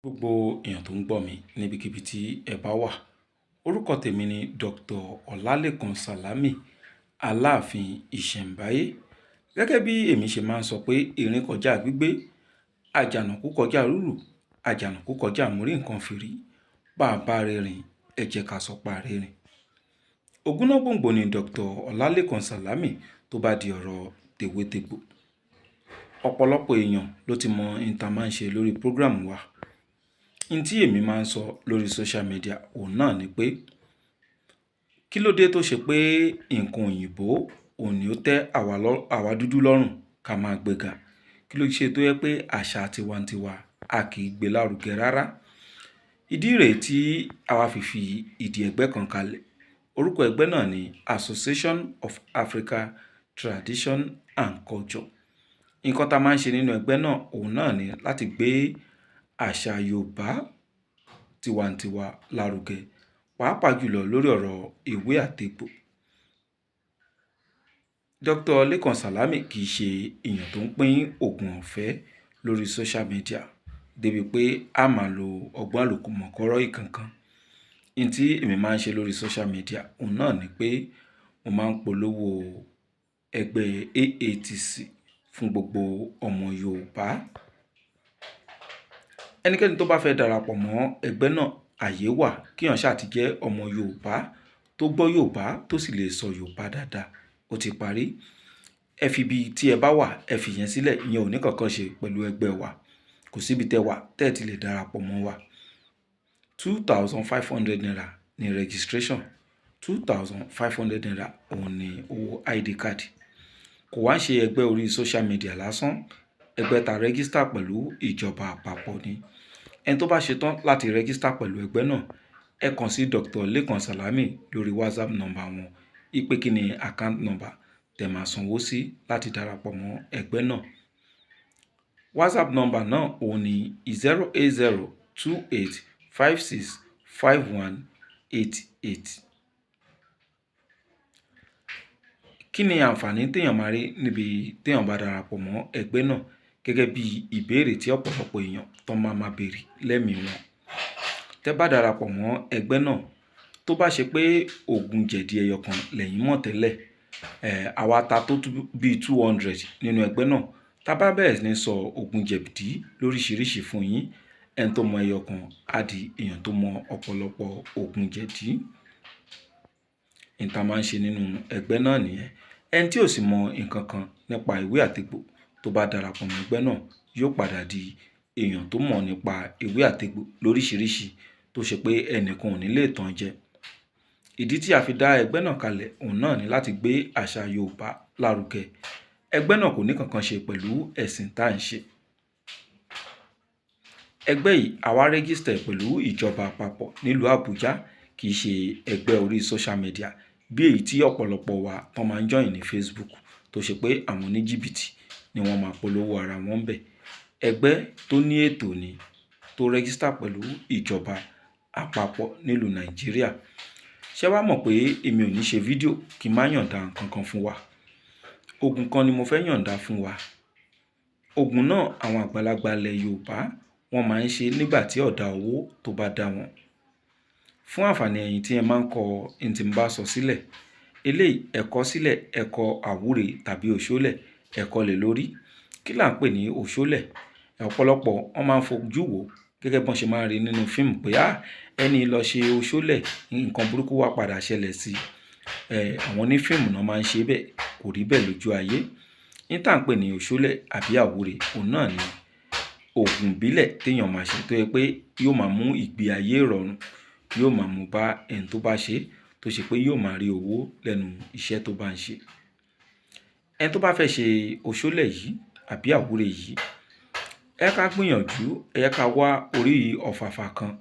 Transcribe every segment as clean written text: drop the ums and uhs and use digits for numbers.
Gbogbo èèyàn tó ń gbọ́ mi níbikíbi tí ẹ bá wà, orúkọ tèmi ni Dr. Ọlálékan Sàlámì, Aláàfin Ìṣẹ̀ǹbáyé. Gẹ́gẹ́ bí èmi ṣe máa ń sọ pé erin kọjá gbígbé, àjànàkú kọjá rúrù, àjànàkú kọjá àmúrí nǹkan fìrí, bá a bá rẹ́rìn ẹ jẹ́ ká sọ pa rẹ́rìn. Ògúnnágbòǹgbò ni Dr. Ọlálékan Sàlámì tó bá di ọ̀rọ̀ tèwétegbò. Ọ̀pọ̀lọpọ̀ èèyàn ló ti mọ ìta máa ń ṣe lórí prógrámù wa. N tí èmi máa ń sọ lórí social media òun náà ni pé kí ló dé tó ṣe pé nǹkan òyìnbó òun ni ó tẹ́ àwa dúdú lọ́rùn ká máa gbéga. Kí ló ṣe tó yẹ pé àṣà tiwantiwa a kì í gbé lárugẹ rárá. Ìdí rèé tí àwa fi ìdí ẹgbẹ́ kan kalẹ̀. Orúkọ ẹgbẹ́ náà ni Association of Africa Tradition and Culture. Nǹkan tá a máa ń ṣe nínú ẹgbẹ́ náà òun náà ni láti gbé àṣà Yorùbá tiwantiwa lárugẹ, pàápàá jùlọ lórí ọ̀rọ̀ ewé àtegbò. Dr. Lékan Sàlámì kì í ṣe èèyàn tó ń pín oògùn ọ̀fẹ́ lórí social media débi pé a máa lo ọgbọ́n àlòkùmọ̀kọ́rọ́ ìkankan. N tí èmi máa ń ṣe lórí social media òun náà ni pé mo máa ń polówó ẹgbẹ́ AATC fún gbogbo ọmọ Yorùbá. Ẹnikẹ́ni tó bá fẹ́ darapọ̀ mọ́ ẹgbẹ́ náà, àyè wà kí èèyàn ṣáà ti jẹ́ ọmọ Yorùbá tó gbọ́ Yorùbá tó sì lè sọ Yorùbá dáadáa. Ó ti parí. Ẹ fi ibi tí ẹ bá wà ẹ fi yẹn sílẹ̀, ìyẹn ò ní kankan ṣe pẹ̀lú ẹgbẹ́ wa. Kò síbi tẹ wà tẹ́ ẹ ti lè darapọ̀ mọ́ wa. 2,500 naira ni registration. 2,500 naira òun ni owó ID card. Kò wá ń ṣe ẹgbẹ́ orí social media lásán. Ẹgbẹ́ ta register pẹ̀lú ìjọba àpapọ̀ ni. Ẹni tó bá ṣetán láti register pẹ̀lú ẹgbẹ́ náà, ẹ kàn sí Dr. Lékan Sàlámì lórí WhatsApp number wọn. Ìpè kí ni account number tẹ́ máa sanwó sí láti darapọ̀ mọ́ ẹgbẹ́ náà. WhatsApp number náà òun ni 08028565188. Kí ni àǹfààní téèyàn máa rí níbi téèyàn bá darapọ̀ mọ́ ẹgbẹ́ náà gẹ́gẹ́ bí ìbéèrè tí ọ̀pọ̀lọpọ̀ èèyàn tó máa béèrè lẹ́mìí wọn. Tẹ́ bá darapọ̀ mọ́ ẹgbẹ́ náà, tó bá ṣe pé oògùn jẹ̀dí ẹyọ kan lẹ́yìn mọ̀ tẹ́lẹ̀, àwa ta tó bí 200 nínú ẹgbẹ́ náà, tá bá bẹ̀rẹ̀ ní sọ oògùn jẹ̀dí lóríṣiríṣi fún yín, ẹni tó mọ ẹyọ kan á di èèyàn tó mọ ọ̀pọ̀lọpọ̀ oògùn jẹ̀dí. Ìta máa ń ṣe nínú ẹgbẹ́ náà nìyẹn. Ẹni tí ò sì mọ nǹkan kan nípa ìwé àtegbò tó bá darapọ̀ mọ́ ẹgbẹ́ náà yóò padà di èèyàn tó mọ̀ nípa ìwé àtegbò lóríṣiríṣi tó ṣe pé ẹnìkan ò ní lè tàn jẹ. Ìdí tí a fi dá ẹgbẹ́ náà kalẹ̀ òun náà ni láti gbé àṣà Yorùbá lárugẹ. Ẹgbẹ́ náà kò ní kankan ṣe pẹ̀lú ẹ̀sìn tá à ń ṣe. Ẹgbẹ́ yìí àwa register pẹ̀lú ìjọba àpapọ̀ nílùú Àbújá, kì í ṣe ẹgbẹ́ orí social media bí èyí tí ọ̀pọ̀lọpọ̀ wa tán máa ń join ní Facebook tó ṣe pé àwọn oníjìbìtì ni wọ́n máa polówó ara wọn bẹ̀. Ẹgbẹ́ tó ní ètò ni tó register pẹ̀lú ìjọba àpapọ̀ nílùú Nàìjíríà. Ṣé wàá mọ̀ pé èmi ò ní ṣe fídíò kí n má yọ̀ǹda nǹkan kan fún wa. Oògùn kan ni mo fẹ́ yọ̀ǹda fún wa. Oògùn náà àwọn àgbàlagbà ilẹ̀ Yorùbá wọ́n máa ń ṣe nígbà tí ọ̀dá owó tó bá dá wọn. Fún àǹfààní ẹ̀yin tí ẹ máa ń kọ ohun tí mo bá sọ sílẹ̀, eléyìí ẹ kọ sílẹ̀, ẹ kọ Aburu tàbí Oshole, ẹ kọ lè lórí. Kí là ń pè ní Oshole? Ọ̀pọ̀lọpọ̀ wọ́n máa ń fojú wò gẹ́gẹ́ bọ́n ṣe máa ń rí nínú fíìmù pé ẹni lọ ṣe Oshole, nǹkan burúkú wá padà ṣẹlẹ̀ sí i. Àwọn onífíìmù náà máa ń ṣe bẹ́ẹ̀, kò rí bẹ́ẹ̀ lójú ayé. Ní tá à ń pè ní Oshole àbí Aburu, òun náà ni oògùn ìbílẹ̀ téèyàn máa ṣe tó yẹ pé yóò máa mú ìgbé ayé ìrọ̀rùn, yóò máa mú bá ẹni tó bá ṣe, tó ṣe pé yóò máa rí owó lẹ́nu iṣẹ́ tó bá ń ṣe. Ẹni tó bá fẹ́ ṣe Oshole yìí àbí Aburu yìí, ẹ ká gbìyànjú, ẹ ká wá orí ọ̀fàfà kan.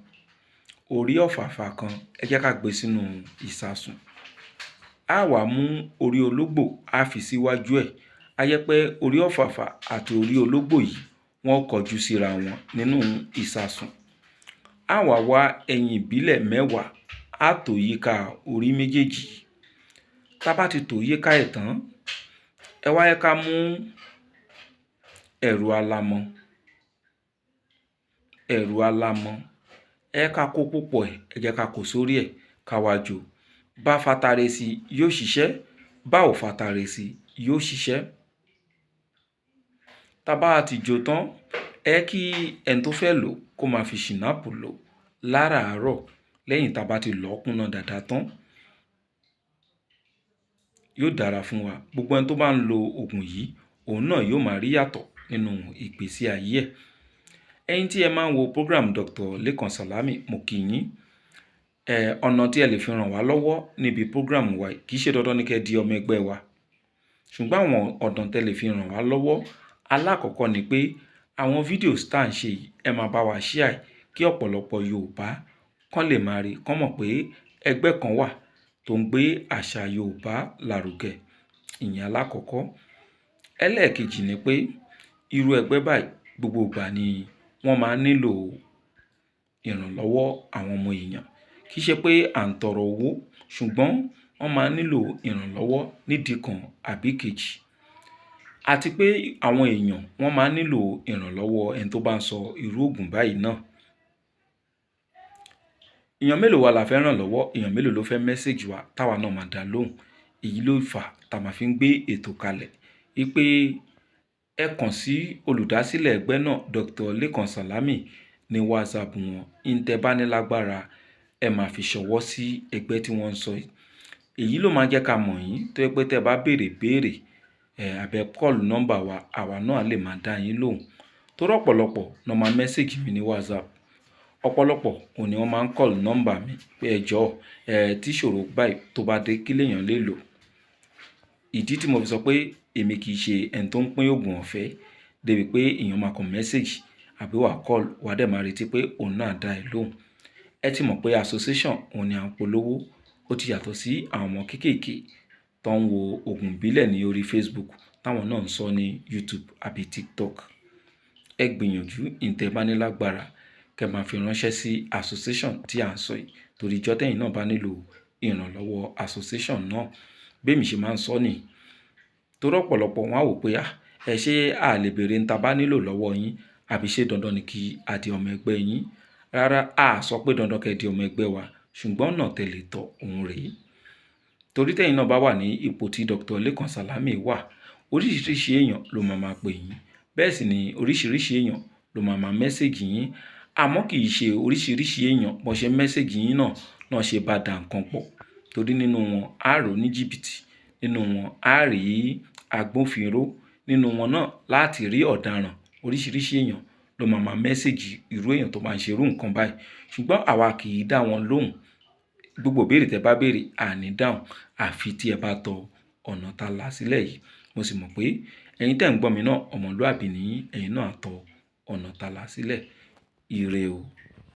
Orí ọ̀fàfà kan ẹ jẹ́ ká gbé sínú ìsasùn. A wá mú orí ológbò á fi síwájú ẹ̀. A jẹ́ pé orí ọ̀fàfà àti orí ológbò yìí wọ́n kọjú síra wọn nínú ìsasùn. A wá wá ẹyin ìbílẹ̀ 10 á tò yíká orí méjèèjì. Tá bá ti tò yíká ẹ̀ tán, ẹ wá yẹ ká mú ẹ̀rù alamọ. ẹ̀rù alámọ̀ ká kó púpọ̀ ẹ jẹ́ ká kó sórí ẹ̀ ká wá jò. Bá fatare sí yóò ṣiṣẹ́, bá ò fatare sí yóò ṣiṣẹ́. Tá bá ti jò tán kí ẹni tó fẹ́ lò kó máa fi ṣìnáàpù lò láràárọ̀ lẹ́yìn tá bá ti lọ̀ kúnná dáadáa tán. Yóò dára fún wa. Gbogbo ẹni tó bá ń lo òògùn yìí òun náà yóò máa rí yàtọ̀ nínú ìgbésí ayé ẹ̀. Ẹ̀yin tí ẹ máa ń wo program Dr. Lekan Salami, mo kí yín. Ọ̀nà tí ẹ lè fi ràn wá lọ́wọ́ níbi program wa kì í ṣe dandan ní kẹ́ di ọmọ ẹgbẹ́ wa. Ṣùgbọ́n àwọn ọ̀nà tí ẹ lè fi ràn wá lọ́wọ́ alákọ̀ọ́kọ́ ni pé àwọn fídíòs tá à ń ṣe yìí ẹ máa bá wa share kí ọ̀pọ̀lọpọ̀ Yorùbá kán lè máa rí, kán mọ̀ pé ẹgbẹ́ kan wà tó ń gbé àṣà Yorùbá lárugẹ. Ìyẹn alákọ̀ọ́kọ́. Ẹlẹ́ẹ̀kejì ni pé irú ẹgbẹ́ báyìí gbogbo ìgbà ni wọ́n máa nílò ìrànlọ́wọ́ àwọn ọmọ èèyàn. Kì í ṣe pé à ń tọrọ owó, ṣùgbọ́n wọ́n máa nílò ìrànlọ́wọ́ nídìí kan àbí kejì. Àti pé àwọn èèyàn wọ́n máa nílò ìrànlọ́wọ́ ẹni tó bá ń sọ irú òògùn báyìí náà. Èèyàn mélòó wa la fẹ́ ràn lọ́wọ́, èèyàn mélòó ló fẹ́ mẹ́sẹ̀jì wa táwa náà máa dá lóhùn. Èyí ló fà tá máa fi ń gbé ètò kalẹ̀ wípé ẹ kàn sí olùdásílẹ̀ ẹgbẹ́ náà Dr. Lekan Salami ní WhatsApp wọn. Ìntẹ́ bá ní lágbára ẹ máa fi ṣọwọ́ sí ẹgbẹ́ tí wọ́n ń sọ yìí. Èyí ló máa jẹ́ ká mọ̀ yín tó yẹ pé tẹ́ bá béèrè àbẹ́ kọ́ọ̀lù nọ́mbà wa, àwa náà lè máa dá yín lóhùn. Torí ọ̀pọ̀lọpọ̀ ló máa mẹ́sẹ̀jì mi ní WhatsApp. Ọ̀pọ̀lọpọ̀ òun ni wọ́n máa ń kọ́ọ̀lù nọ́mbà mi pé ẹ jọ̀ọ́ tí ìṣòro báyìí tó bá dé kí lèèyàn lè lò. Ìdí tí mo fi sọ pé èmi kì í ṣe ẹni tó ń pín òògùn ọ̀fẹ́ débi pé èèyàn máa kàn mẹ́sẹ̀jì àbí wà kọ́ọ̀lù wà dẹ̀ máa retí pé òun náà dá ẹ lóhùn. Ẹ ti mọ̀ pé association òun ni à ń polówó. Ó ti yàtọ̀ sí àwọn ọmọ kéékèèké tó ń wo òògùn ìbílẹ̀ ní orí Facebook táwọn náà ń sọ ní YouTube àbí TikTok. Ẹ gbìyànjú ìntẹ́ bá ní lágbára kẹ́ máa fi ránṣẹ́ sí association tí à ń sọ yìí torí ìjọ́ tẹ́yìn náà bá nílò ìrànlọ́wọ́ association náà. Bí èmi ṣe máa ń sọ nìyí. Torí ọ̀pọ̀lọpọ̀ wọn á wò pé ṣé a lè béèrè ń ta bá nílò lọ́wọ́ yín àbí ṣé dandan ni kí a di ọmọ ẹgbẹ́ yín. Rárá, a sọ pé dandan kẹ́ di ọmọ ẹgbẹ́ wa, ṣùgbọ́n ọ̀nà tẹ̀lé tọ̀ òun rèé. Torí tẹ́yìn náà bá wà ní ipò tí Dr. Lekan Salami wà, oríṣiríṣi èèyàn ló máa pè yín. Bẹ́ẹ̀ sì ni oríṣiríṣi èèyàn ló máa mẹ́sẹ̀jì yín. Àmọ́ kì í ṣe oríṣiríṣi èèyàn bó ṣe mẹ́sẹ̀jì yín náà ṣe bá dà nǹkan pọ̀. Torí nínú wọn á rò ní jìbìtì, nínú wọn á rí agbófinró, nínú wọn náà láti rí ọ̀daràn. Oríṣiríṣi èèyàn ló máa mẹ́sẹ̀jì irú èèyàn tó máa ń ṣe irú nǹkan báyìí. Ṣùgbọ́n àwa kì í dá wọn lóhùn. Gbogbo ìbéèrè tẹ́ bá béèrè àní dáhùn àfi tí ẹ bá tọ ọ̀nà tá là sílẹ̀ yìí. Mo sì mọ̀ pé ẹ̀yin tẹ́ ń gbọ́ mi náà ọmọlúàbí ni ẹ̀yin náà tọ ọ̀nà tá là sílẹ̀. Ire o.